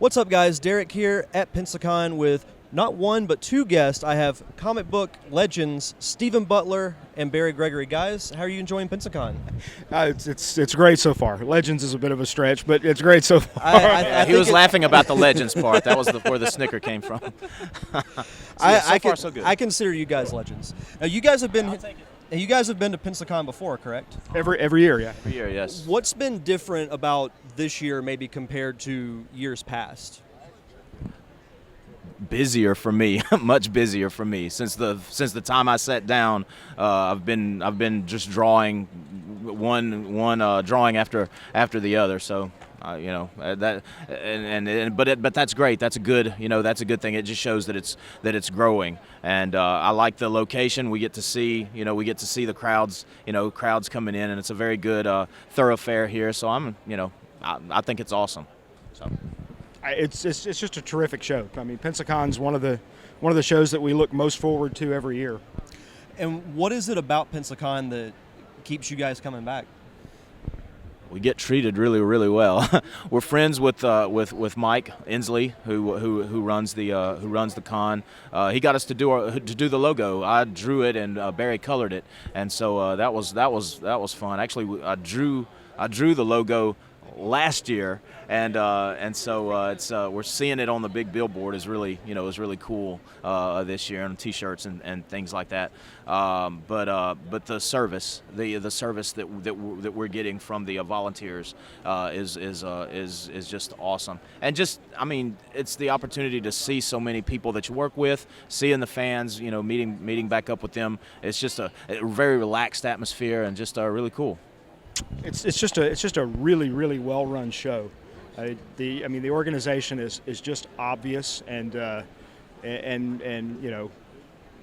What's up, guys? Derek here at Pensacon with not one but two guests. I have comic book legends Stephen Butler and Gregory. Guys, how are you enjoying Pensacon? It's great so far. Legends is a bit of a stretch, but it's great so far. He was laughing about the Legends part. That was where the snicker came from. So far, so good. I consider you guys legends. Now, you guys have been. You guys have been to Pensacon before, correct? Every year, yeah. Every year, yes. What's been different about this year, maybe compared to years past? Busier for me, much busier for me. Since the time I sat down, I've been just drawing one drawing after the other. So. But that's great. That's a good thing. It just shows that it's growing, and I like the location. We get to see the crowds coming in, and it's a very good thoroughfare here. So I think it's awesome. So It's just a terrific show. I mean, Pensacon's one of the shows that we look most forward to every year. And what is it about Pensacon that keeps you guys coming back? We get treated really, really well. We're friends with Mike Inslee, who runs the con. He got us to do the logo. I drew it and Barry colored it, and so that was fun. Actually, I drew the logo last year, and so it's we're seeing it on the big billboard is really cool this year, on T-shirts and things like that. But the service that we're getting from the volunteers is just awesome, and it's the opportunity to see so many people that you work with, seeing the fans, meeting back up with them. It's just a very relaxed atmosphere and just really cool. It's just a really, really well run show. The organization is just obvious, and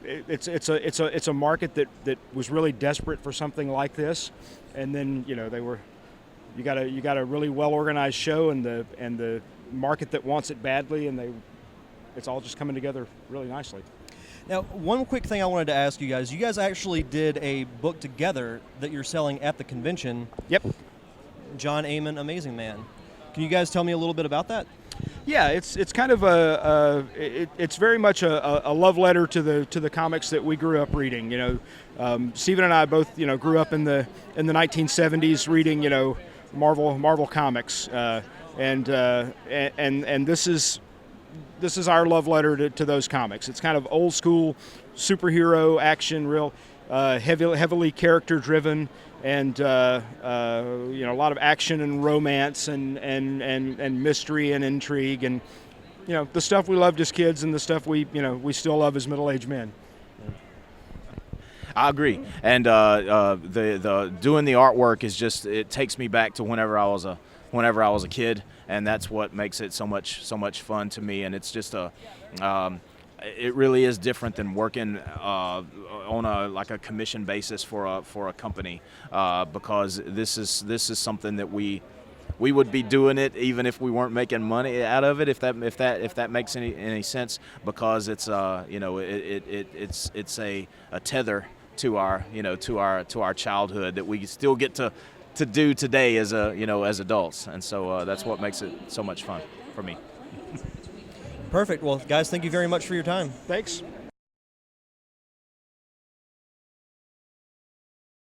it's a market that was really desperate for something like this, and then you got a really well organized show, and the market that wants it badly, and it's all just coming together really nicely. Now, one quick thing I wanted to ask you guys. You guys actually did a book together that you're selling at the convention. Yep. John Amon, Amazing Man. Can you guys tell me a little bit about that? Yeah, it's kind of it's very much a love letter to the comics that we grew up reading. Stephen and I both grew up in the 1970s reading Marvel comics, and this is our love letter to those comics. It's kind of old school superhero action, real heavily character driven, and a lot of action and romance and mystery and intrigue, and the stuff we loved as kids and the stuff we still love as middle-aged men. I agree, and the doing the artwork is just, it takes me back to whenever I was a kid, and that's what makes it so much fun to me. And it's just it really is different than working on a commission basis for a company, because this is something that we would be doing it even if we weren't making money out of it, if that makes any sense, because it's it's a tether to our childhood that we still get to do today as adults, and so that's what makes it so much fun for me. Perfect. Well, guys, thank you very much for your time. Thanks.